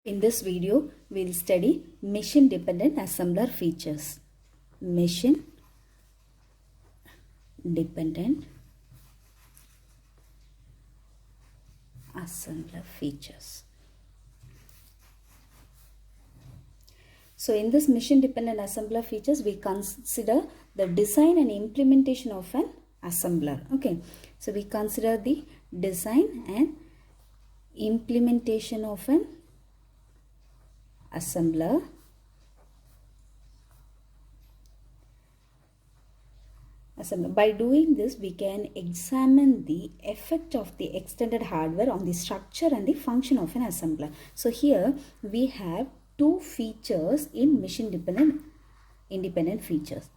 In this video, we'll study machine-dependent assembler features. Machine-dependent assembler features. So in this machine-dependent assembler features, we consider the design and implementation of an assembler. Okay, so we consider the design and implementation of an assembler. By doing this, we can examine the effect of the extended hardware on the structure and the function of an assembler. So here we have two features in machine independent features.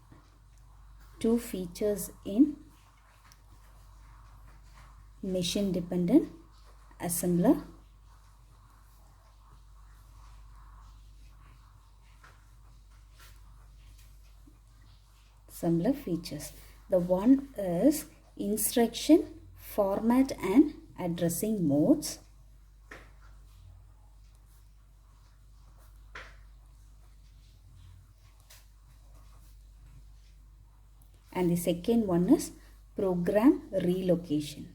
Two features in machine dependent assembler. Assembler features. The one is instruction, format and addressing modes. And the second one is program relocation.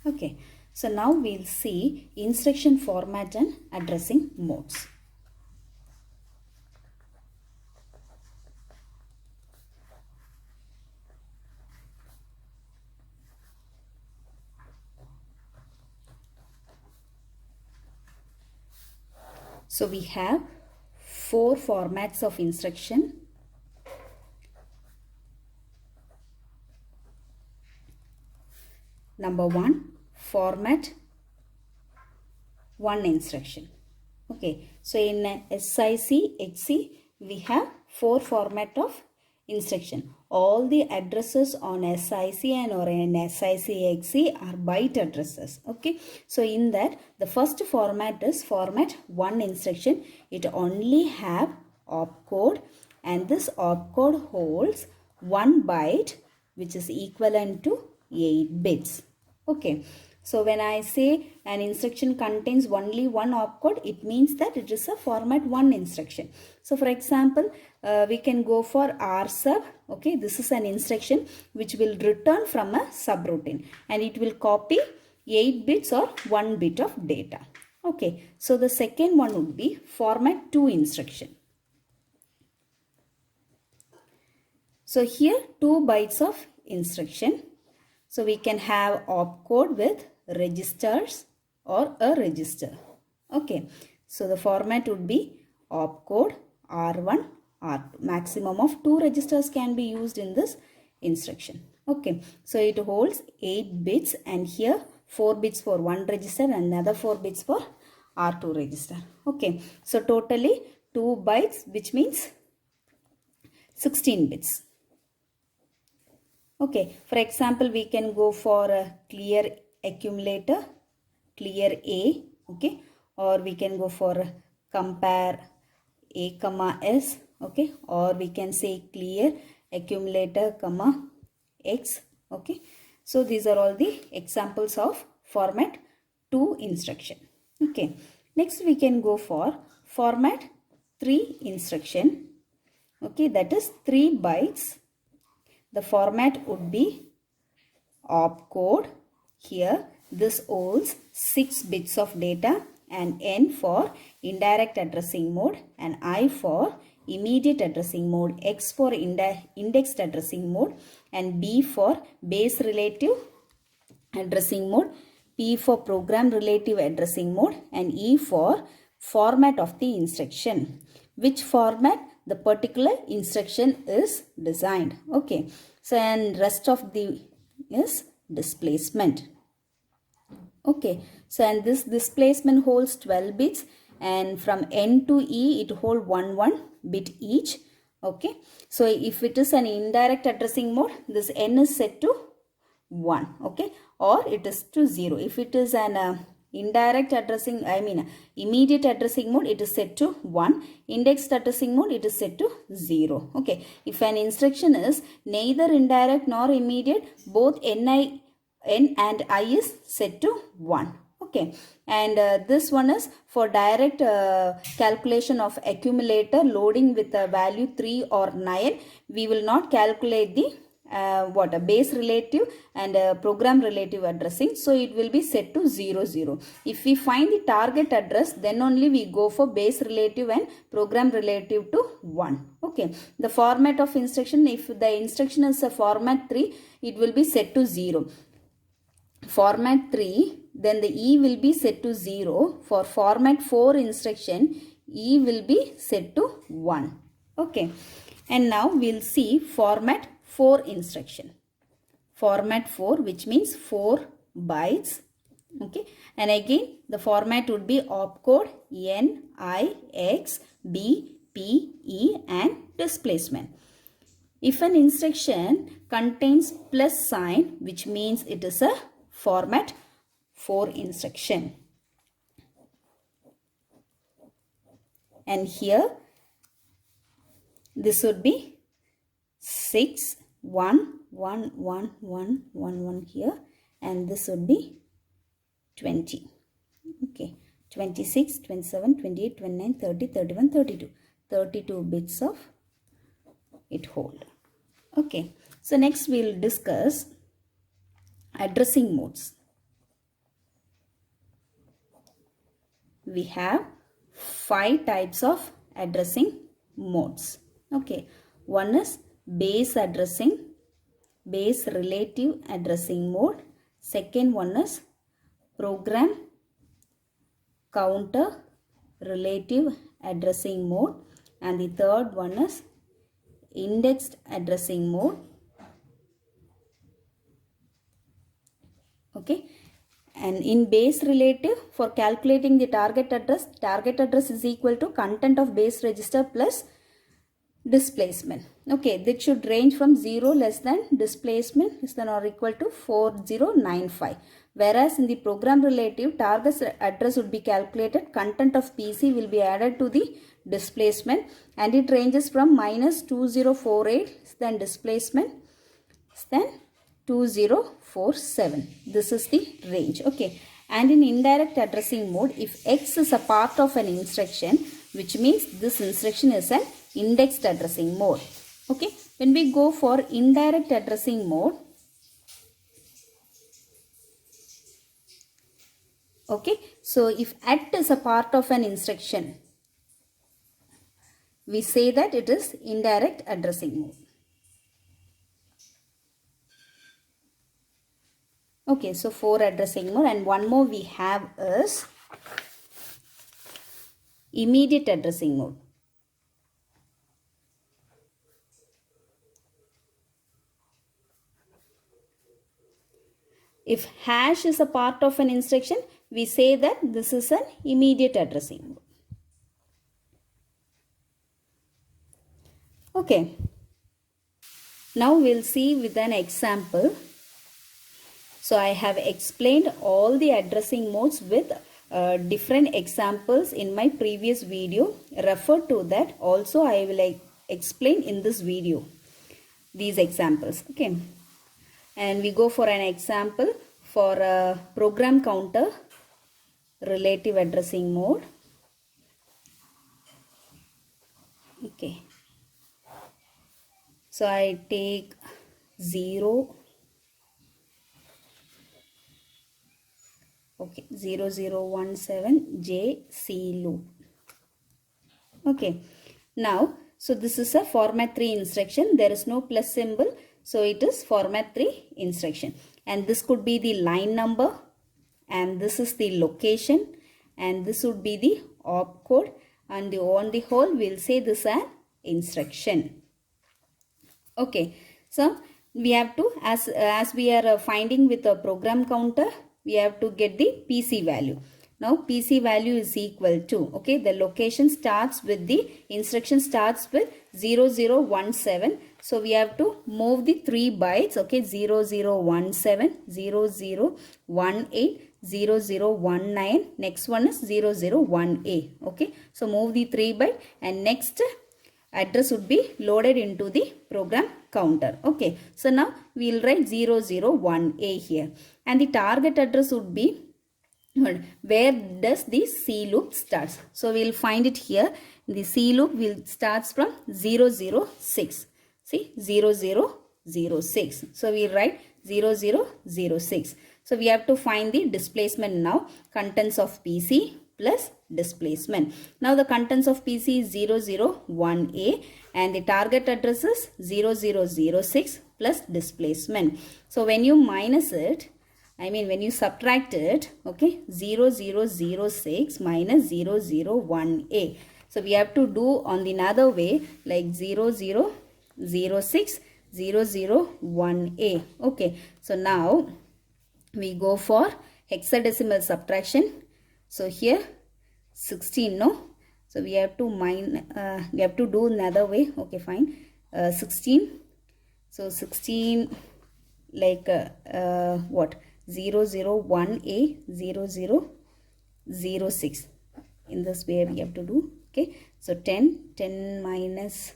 Okay, so now we'll see instruction, format and addressing modes. So we have 4 formats of instruction. Number 1, format 1 instruction. Okay, so in SIC, XC, we have 4 format of instruction. All the addresses on SIC and or in SIC XC are byte addresses. Okay, so in that the first format is format 1 instruction. It only have opcode and this opcode holds 1 byte which is equivalent to 8 bits. Okay, so when I say an instruction contains only one opcode, it means that it is a format 1 instruction. So for example, we can go for rsub. Okay, this is an instruction which will return from a subroutine and it will copy 8 bits or 1 bit of data. Okay, so the second one would be format 2 instruction. So here 2 bytes of instruction. So we can have opcode with registers or a register. Okay, so the format would be opcode R1, R2. Maximum of 2 registers can be used in this instruction. Okay, so it holds 8 bits and here 4 bits for one register and another 4 bits for R2 register. Okay, so totally 2 bytes, which means 16 bits. Okay, for example, we can go for a clear accumulator, clear A, okay, or we can go for compare A comma S, okay, or we can say clear accumulator comma X, okay. So these are all the examples of format 2 instruction. Okay, next we can go for format 3 instruction, okay, that is 3 bytes. The format would be opcode. Here this holds 6 bits of data and N for indirect addressing mode and I for immediate addressing mode, X for indexed addressing mode and B for base relative addressing mode, P for program relative addressing mode and E for format of the instruction. Which format the particular instruction is designed. Okay, so and rest of the is displacement. Okay, so and this displacement holds 12 bits and from N to E it holds 1 bit each. Okay, so if it is an indirect addressing mode, this N is set to 1, okay, or it is to 0. If it is an indirect addressing, immediate addressing mode, it is set to 1. Indexed addressing mode, it is set to 0. Okay, if an instruction is neither indirect nor immediate, both NI n and I is set to 1. Okay, and this one is for direct calculation of accumulator loading with a value 3 or 9. We will not calculate the a base relative and program relative addressing. So it will be set to 0, 0. If we find the target address, then only we go for base relative and program relative to 1. Okay, the format of instruction, if the instruction is a format 3, it will be set to 0. Format 3, then the E will be set to 0. For format 4 instruction, E will be set to 1. Okay, and now we'll see format 4 instruction. Format 4, which means 4 bytes. Okay, and again the format would be opcode N, I, X, B, P, E and displacement. If an instruction contains plus sign, which means it is a format 4 instruction. And here this would be 6, 1, 1, 1, 1, 1, 1 here, and this would be 20. Okay, 26, 27, 28, 29, 30, 31, 32. 32 bits of it hold. Okay, so next we will discuss addressing modes. We have 5 types of addressing modes. Okay, one is base addressing, base relative addressing mode. Second one is program counter relative addressing mode, and the third one is indexed addressing mode. Okay, and in base relative, for calculating the target address is equal to content of base register plus displacement. Okay, that should range from 0 less than displacement less than or equal to 4095. Whereas in the program relative, target address would be calculated, content of PC will be added to the displacement, and it ranges from minus 2048 then displacement then 2047. This is the range. Okay, and in indirect addressing mode, if X is a part of an instruction, which means this instruction is an indexed addressing mode. Okay, when we go for indirect addressing mode, okay, so if at is a part of an instruction, we say that it is indirect addressing mode. Okay, so 4 addressing mode, and one more we have is immediate addressing mode. If hash is a part of an instruction, we say that this is an immediate addressing mode. Okay, now we'll see with an example. So I have explained all the addressing modes with different examples in my previous video. Refer to that. Also I will explain in this video these examples. Okay, and we go for an example for a program counter relative addressing mode. Okay, so I take 0. Okay, 0017 JC loop. Okay, now so this is a format 3 instruction. There is no plus symbol, so it is format 3 instruction, and this could be the line number, and this is the location, and this would be the opcode, and on the whole we'll say this an instruction. Okay, so we have to, as we are finding with a program counter, we have to get the PC value. Now PC value is equal to, okay, the location starts with the instruction starts with 0017. So we have to move the 3 bytes, okay, 0017, 0018, 0019, next one is 001A. Okay, so move the 3 byte, and next address would be loaded into the program counter. Okay, so now we will write 001A here, and the target address would be where does the C loop starts. So we will find it here. The C loop will starts from 006. See, 0006. So we write 0006. So we have to find the displacement now. Contents of PC plus displacement. Now the contents of PC is 001A and the target address is 0006 plus displacement. So when you minus it, when you subtract it, okay, 0006 minus 001A. So we have to do on the another way, like 0006 001A. Okay, so now we go for hexadecimal subtraction. So here 16, no? So we have to do another way. Okay, fine. 16. So 16 like what? 001A 0006. In this way we have to do. Okay, so 10 minus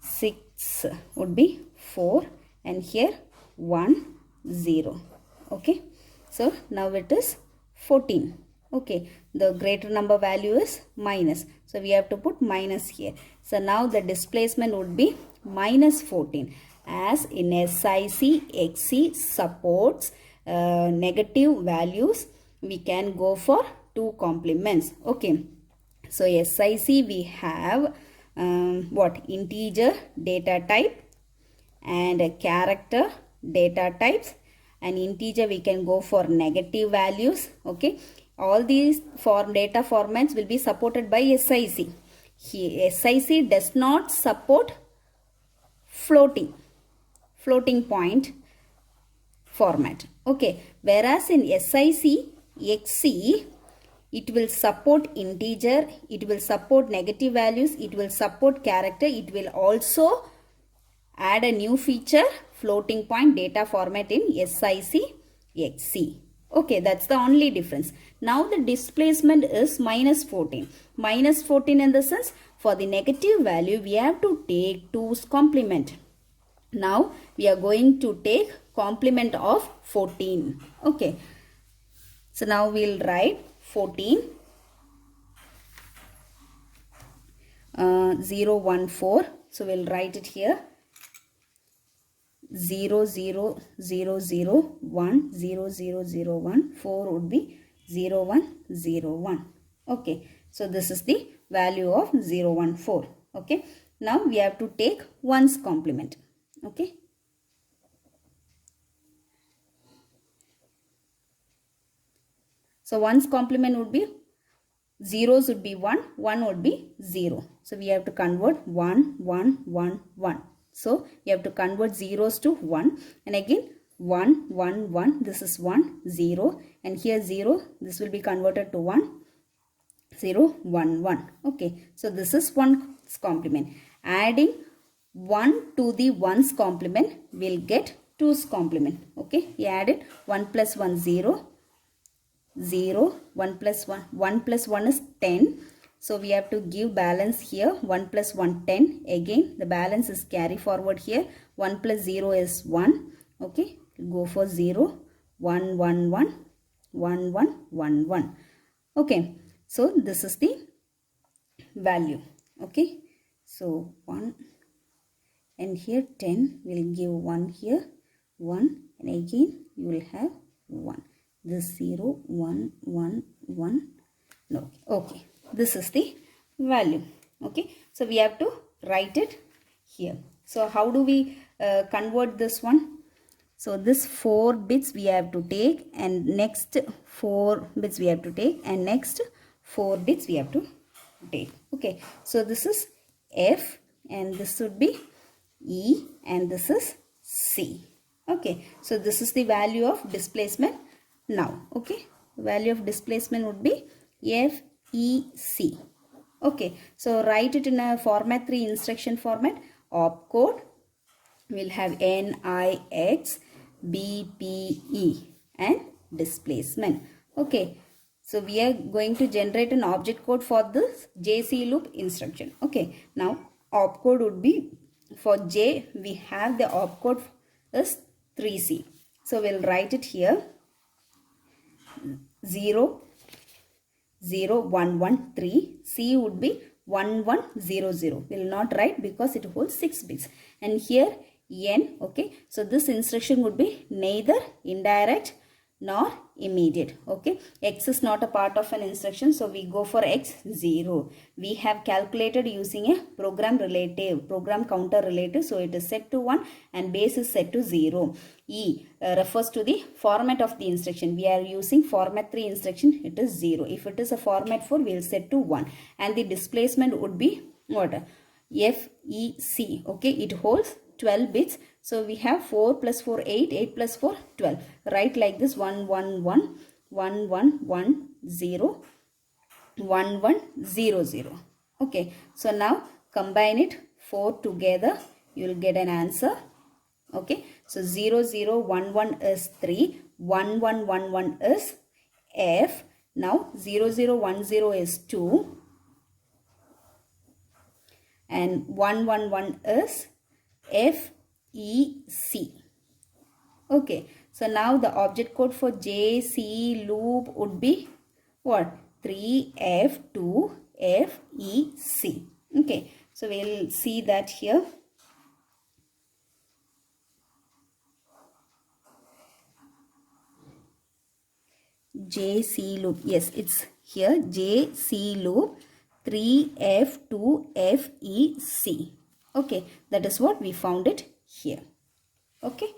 6 would be 4, and here 1 0. Okay, so now it is 14. Okay, the greater number value is minus, so we have to put minus here. So now the displacement would be minus 14. As in SIC, XC supports negative values, we can go for 2 complements. Okay, so SIC we have what? Integer data type and a character data types. And integer we can go for negative values. Okay, all these data formats will be supported by SIC. Here SIC does not support floating point format. Okay, whereas in SIC XC it will support integer, it will support negative values, it will support character, it will also add a new feature, floating point data format in SIC XC. Okay, that's the only difference. Now the displacement is minus 14. Minus 14 in the sense, for the negative value we have to take 2's complement. Now we are going to take complement of 14. Okay, so now we'll write 14 014. So we'll write it here. 0001 0001, 4 would be 0101. Okay, so this is the value of 014. Okay, now we have to take 1's complement. Okay, so 1's complement would be, zeros would be 1, 1 would be 0. So we have to convert 1 1 1 1. So you have to convert zeros to 1, and again 1 1 1, this is 1 0, and here 0, this will be converted to 1 0 1 1. Okay, so this is 1's complement. Adding 1 to the 1's complement will get 2's complement. Okay, you added 1 plus 1 0 0, 1 plus 1, 1 plus 1 is 10. So we have to give balance here, 1 plus 1 10. Again the balance is carry forward here, 1 plus 0 is 1. Okay, go for 0 1 1 1 1 1 1 1. Okay, so this is the value. Okay, so 1, and here 10 will give 1 here 1, and again you will have 1. This 0 1 1 1. No. Okay, this is the value. Okay, so we have to write it here. So how do we convert this one? So this 4 bits we have to take, and next 4 bits we have to take, and next 4 bits we have to take. Okay, so this is F, and this would be E, and this is C. Okay, so this is the value of displacement now. Okay, value of displacement would be FEC. Okay, so write it in a format 3 instruction format. Opcode will have NIX BPE and displacement. Okay, so we are going to generate an object code for this JC loop instruction. Okay, now opcode would be for J, we have the opcode is 3C. So we'll write it here. 0, 0, 1, 1, 3. C would be 1, 1, 0, 0. We'll not write because it holds 6 bits. And here N, okay. So this instruction would be neither indirect nor immediate, okay. X is not a part of an instruction, so we go for X 0. We have calculated using a program counter relative, so it is set to 1 and base is set to 0. E refers to the format of the instruction. We are using format 3 instruction, it is 0. If it is a format 4, we will set to 1. And the displacement would be what? FEC, okay. It holds 12 bits. So we have 4 plus 4, 8, 8 plus 4, 12. Write like this: 1, 1, 1, 1, 1, 1, 0, 1, 1, 0, 0. Okay. So now combine it 4 together. You will get an answer. Okay. So 0, 0, 1, 1 is 3. 1, 1, 1, 1 is F. Now 0, 0, 1, 0 is 2. And 1, 1, 1 is FEC. Okay, so now the object code for JC loop would be what? 3F2FEC. Okay, so we'll see that here. JC loop, yes, it's here. JC loop 3F2FEC. Okay, that is what we found it here. Okay.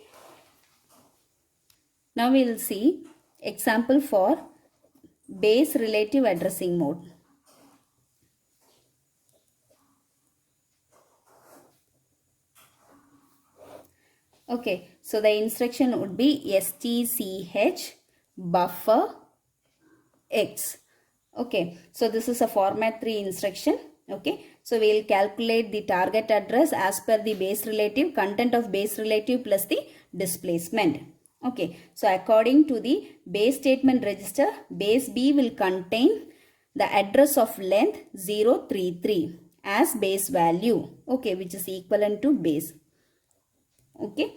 Now we will see example for base relative addressing mode. Okay, so the instruction would be STCH buffer X. Okay, so this is a format 3 instruction. Okay, so we will calculate the target address as per the base relative, content of base relative plus the displacement. Okay, so according to the base statement register, base B will contain the address of length 033 as base value. Okay, which is equivalent to base. Okay,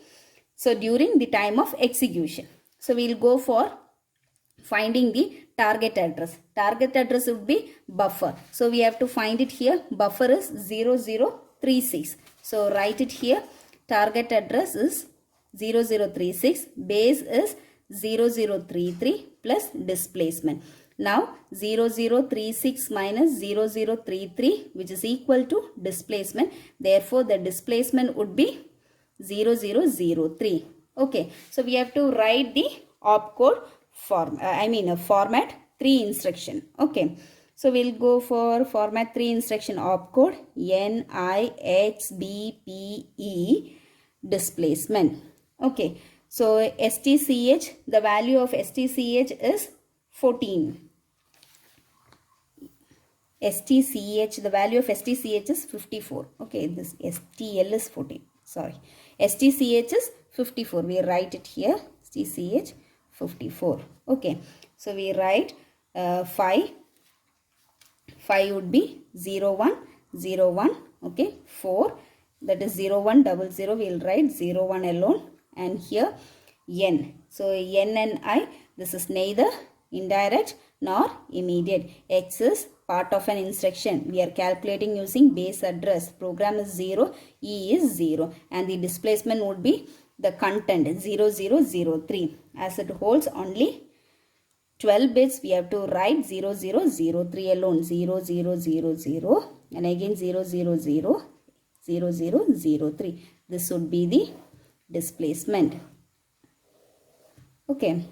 so during the time of execution, so we will go for finding the target address. Target address would be buffer. So we have to find it here. Buffer is 0036. So write it here. Target address is 0036. Base is 0033 plus displacement. Now 0036 minus 0033, which is equal to displacement. Therefore the displacement would be 0003. Okay, so we have to write the opcode format 3 instruction. Okay, so we'll go for format 3 instruction opcode NIXBPE displacement. Okay, so STCH, the value of STCH is 14. STCH, the value of STCH is 54. Okay, this STL is 14. Sorry, STCH is 54. We write it here. STCH 54. Okay, so we write 5 would be 0 1 0 1. Okay, 4, that is 0 1 0 0. We will write 0 1 alone, and here N. So N and I, this is neither indirect nor immediate. X is part of an instruction. We are calculating using base address. Program is 0, E is 0, and the displacement would be the content 0003. As it holds only 12 bits, we have to write 0003 alone. 0000 and again 0003. This would be the displacement. Okay.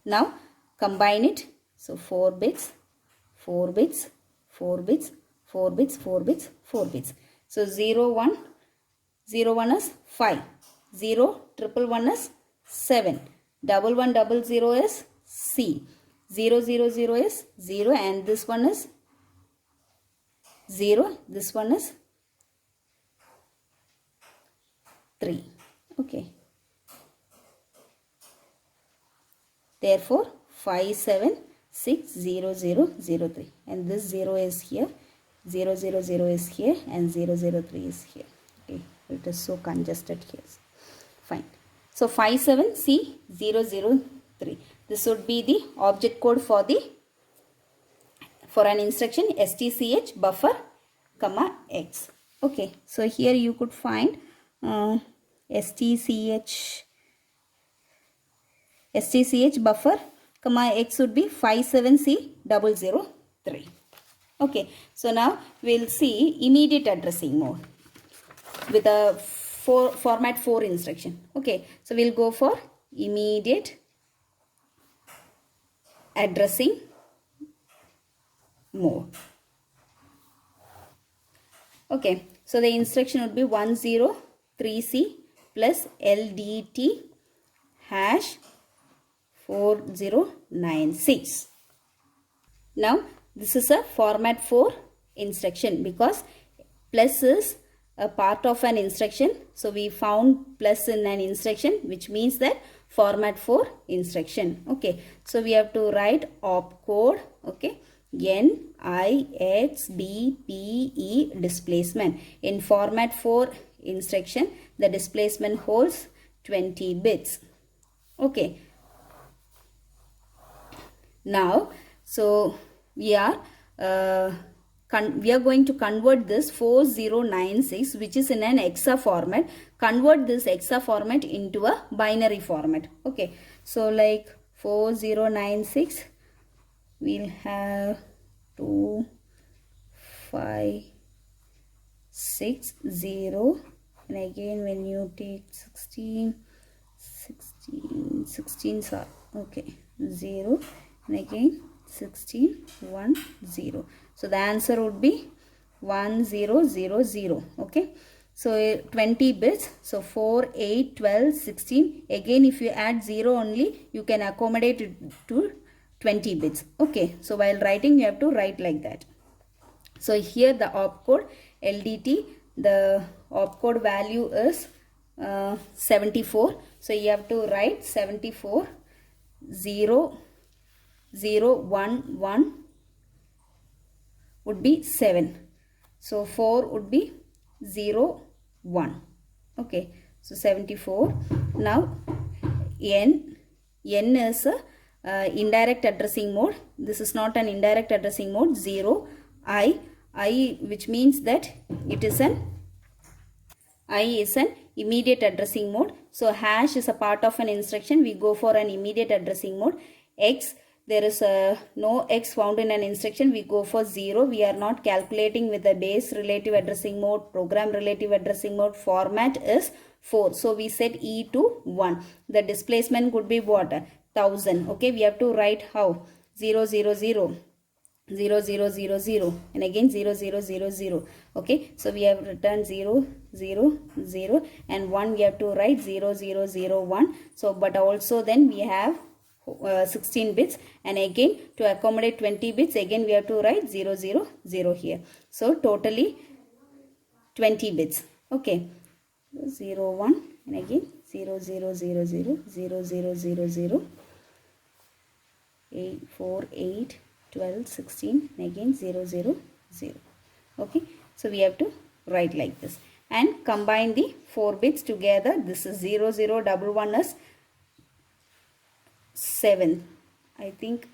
Now combine it. So 4 bits, 4 bits, 4 bits, 4 bits, 4 bits, 4 bits. So 0 1 0 1 is 5, 0 1 1 is 7, 1 1 0 0 is C, 0 0 0 is 0, and this one is 0, this one is 3. Okay. Therefore 5 7 6 0 0 0 3, and this 0 is here. 000 is here and 003 is here. Okay, it is so congested here. Fine. So 57C003. This would be the object code for an instruction STCH buffer comma X. Okay, so here you could find STCH buffer comma X would be 57C003. Okay, so now we'll see immediate addressing mode with a format 4 instruction. Okay, so we'll go for immediate addressing mode. Okay, so the instruction would be 103C plus LDT hash 4096. Now this is a format 4 instruction because plus is a part of an instruction. So we found plus in an instruction, which means that format 4 instruction. Okay, so we have to write opcode. Okay, NIXBPE displacement. In format 4 instruction, the displacement holds 20 bits. Okay, now so we are going to convert this 4096, which is in an hexa format, convert this hexa format into a binary format. Okay, so like 4096, we'll have 2, 5, 6, 0, and again when you take 16 are okay, 0, and again 16, 1, 0. So the answer would be 1000. Okay, so 20 bits. So 4, 8, 12, 16. Again, if you add 0 only, you can accommodate it to 20 bits. Okay, so while writing, you have to write like that. So here the opcode LDT, the opcode value is 74. So you have to write 74 0 0 1 1 would be 7. So 4 would be 0 1. Okay, so 74. Now N is a indirect addressing mode. This is not an indirect addressing mode. 0 I, which means that it is an immediate addressing mode. So hash is a part of an instruction. We go for an immediate addressing mode. X, there is no X found in an instruction. We go for 0. We are not calculating with the base relative addressing mode, program relative addressing mode. Format is 4. So we set E to 1. The displacement could be what? 1000. Okay, we have to write how? 0 0 0 0 0 0 0 and again 0 0 0 0. Okay, so we have written 0 0 0 and 1. We have to write 0 0 0 1. So but also then we have 16 bits, and again to accommodate 20 bits, again we have to write 0 0 0 here. So totally 20 bits. Okay, 0 1 and again 0 0 0 0 0 0 0 0 8 4 8 12 16 and again 0 0 0. Okay, so we have to write like this and combine the 4 bits together. This is 0 0 1 is 7. I think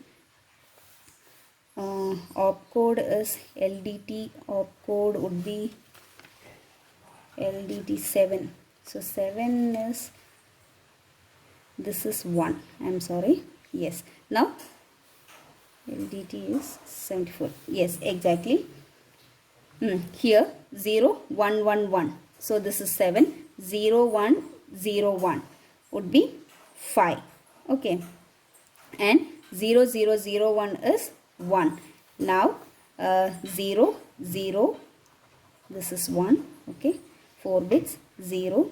opcode is LDT. Opcode would be LDT 7. So 7 is, this is 1. I'm sorry. Yes. Now LDT is 74. Yes, exactly. Here 0 1 1 1. So this is 7. 0 1 0 1 would be 5. Okay, and 0 0 0 1 is 1. Now 0 0, this is 1. Okay, 4 bits, 0,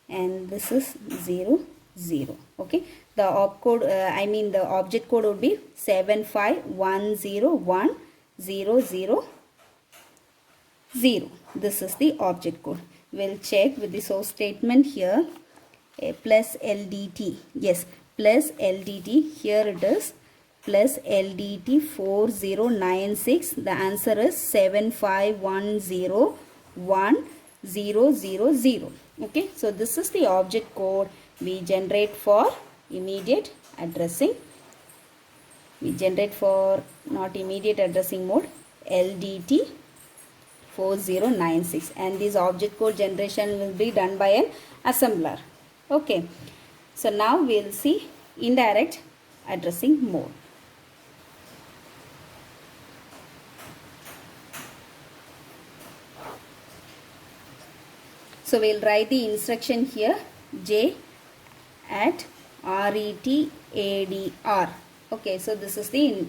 and this is 0 0. Okay, the opcode the object code would be 7510100 0. This is the object code. We'll check with the source statement here. Plus LDT. Yes, plus LDT. Here it is plus LDT 4096. The answer is 75101000. Okay, so this is the object code we generate for immediate addressing. We generate for not immediate addressing mode, LDT 4096, and this object code generation will be done by an assembler. Okay, so now we will see indirect addressing mode. So we will write the instruction here, J at RETADR. Okay, so this is the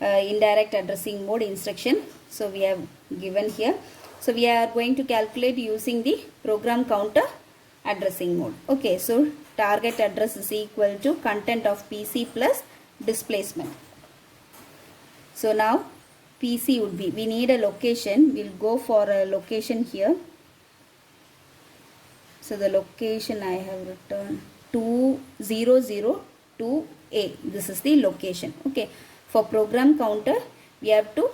indirect addressing mode instruction. So we have given here. So we are going to calculate using the program counter addressing mode. Okay, so target address is equal to content of PC plus displacement. So now PC would be, we need a location. We'll go for a location here. So the location I have written 2002A. This is the location. Okay. For program counter, we have to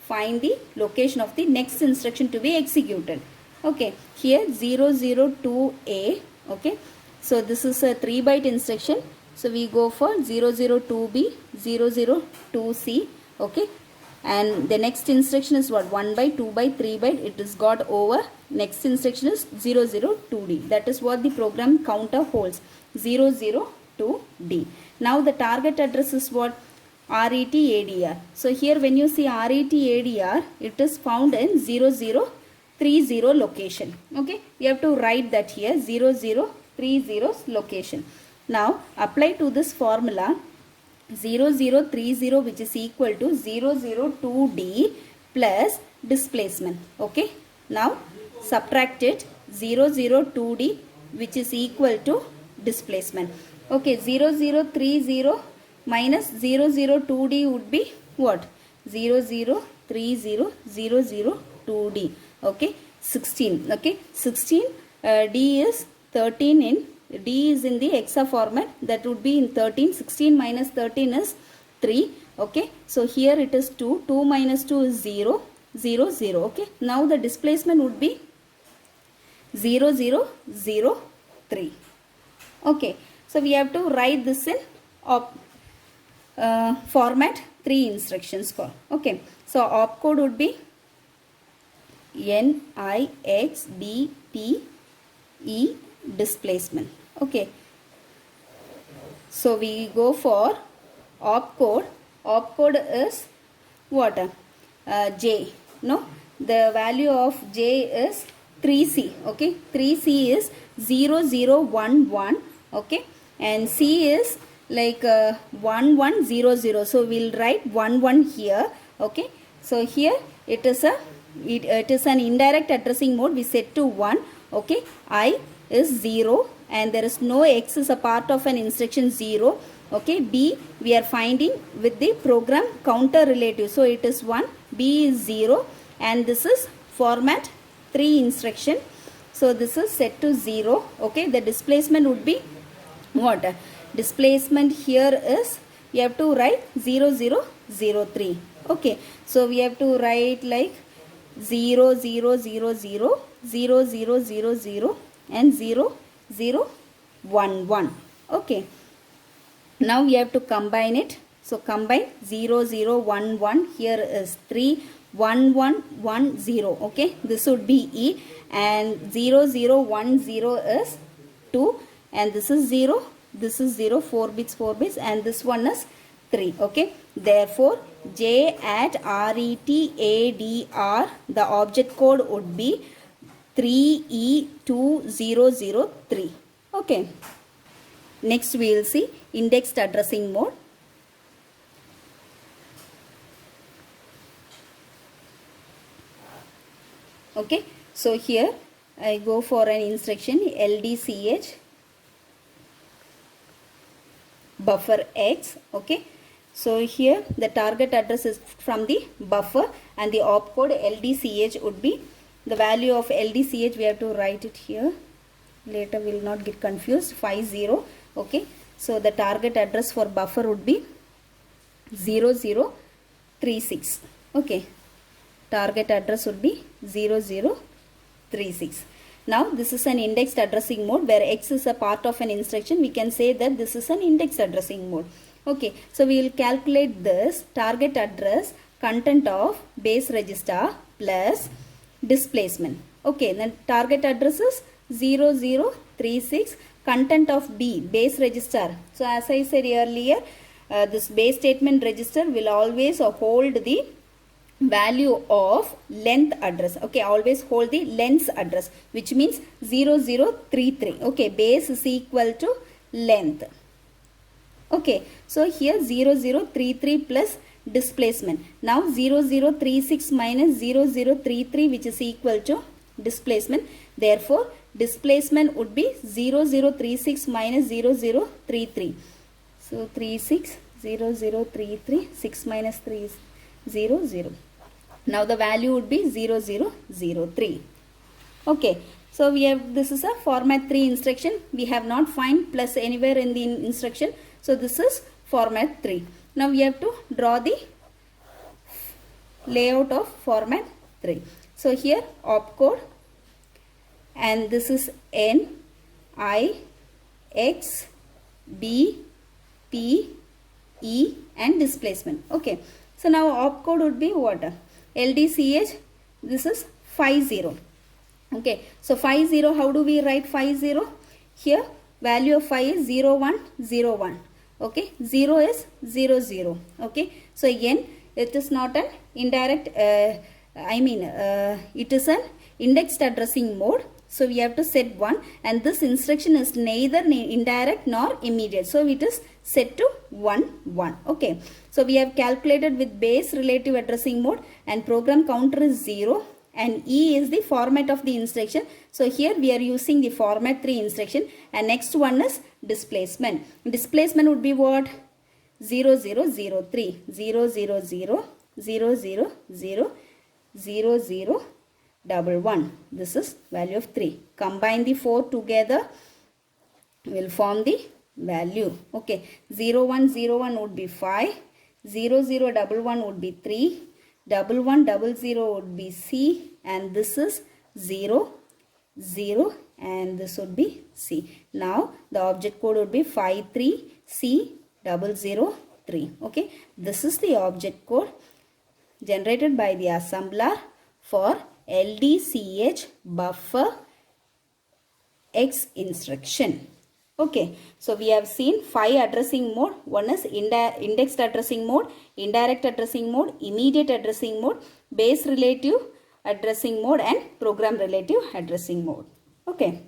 find the location of the next instruction to be executed. Okay. Here 002A. Okay. So this is a 3-byte instruction. So we go for 002B, 002C. Okay. And the next instruction is what? 1 byte, 2 byte, 3 byte. It is got over. Next instruction is 002D. That is what the program counter holds. 002D. Now the target address is what? RETADR. So here when you see RETADR, it is found in 0030 location. Okay. We have to write that here, 0030 location. Now apply to this formula 0030, which is equal to 002D plus displacement. Okay. Now subtract it, 002D, which is equal to displacement. Okay, 0030 minus 002D would be what? 0030002D. Okay, 16. Okay, 16. D is 13 in, D is in the hexa format. That would be in 13. 16 minus 13 is 3. Okay, so here it is 2. 2 minus 2 is 0. 0, 0. Okay, now the displacement would be 0003. Okay, so we have to write this in format 3 instructions call. Okay, so opcode would be NIXDPE displacement. Okay, so we go for opcode. Opcode is what? J. No, the value of J is 3C. Okay, 3C is 0011. Okay, and C is like 1100. So we'll write 11 here. Okay, so here it is an indirect addressing mode. We set to 1. Okay, I is 0 and there is no X is a part of an instruction 0. Okay, B we are finding with the program counter relative. So it is 1, B is 0, and this is format 3 instruction. So this is set to 0. Okay, the displacement would be what? Displacement here is, we have to write 0003. Okay, so we have to write like 0000, 0000 and 0011. Okay, now we have to combine it. So combine 0011, here is 31110. Okay, this would be E, and 0010 is 2, and this is 0, this is 0, 4 bits, and this one is 3. Okay, therefore J at RETADR, the object code would be 3E2003. Okay, next we will see indexed addressing mode. Okay, so here I go for an instruction LDCH buffer X. Okay, so here the target address is from the buffer, and the opcode LDCH would be the value of LDCH. We have to write it here, later we will not get confused, 50. Okay, so the target address for buffer would be 0036. Okay, target address would be 0036. Now this is an indexed addressing mode where X is a part of an instruction. We can say that this is an indexed addressing mode. Okay, so we will calculate this target address content of base register plus displacement. Okay, then target address is 0036, content of B, base register. So as I said earlier, this base statement register will always hold the value of length address. Okay, always hold the length address, which means 0033. Okay, base is equal to length. Okay, so here 0033 plus displacement. Now 0036 minus 0033, which is equal to displacement. Therefore, displacement would be 0036 minus 0033. So 36, 0033, 6 minus 3 is 0, 0. Now the value would be 0003. Okay, so we have, this is a format 3 instruction. We have not find plus anywhere in the instruction. So this is format 3. Now we have to draw the layout of format 3. So here opcode, and this is N, I, X, B, P, E and displacement. Okay, so now opcode would be what? LDCH, this is 50. Okay, so 50, how do we write 50? Here value of 5 is 0101. Okay, 0 is 00. Okay, so N, it is not an indirect, it is an indexed addressing mode. So we have to set 1, and this instruction is neither indirect nor immediate. So it is set to 1, 1. Okay, so we have calculated with base relative addressing mode, and program counter is 0, and E is the format of the instruction. So here we are using the format 3 instruction, and next one is displacement. Displacement would be what? 0003, 000, 000, 0011. This is value of 3. Combine the 4 together, will form the value. Okay, 0101 would be 5, 0011 would be 3, 1100 would be C, and this is 0, 0, and this would be C. Now the object code would be 53C003. Okay, this is the object code generated by the assembler for LDCH buffer X instruction. Okay, so we have seen 5 addressing mode. One is indexed addressing mode, indirect addressing mode, immediate addressing mode, base relative addressing mode, and program relative addressing mode. Okay.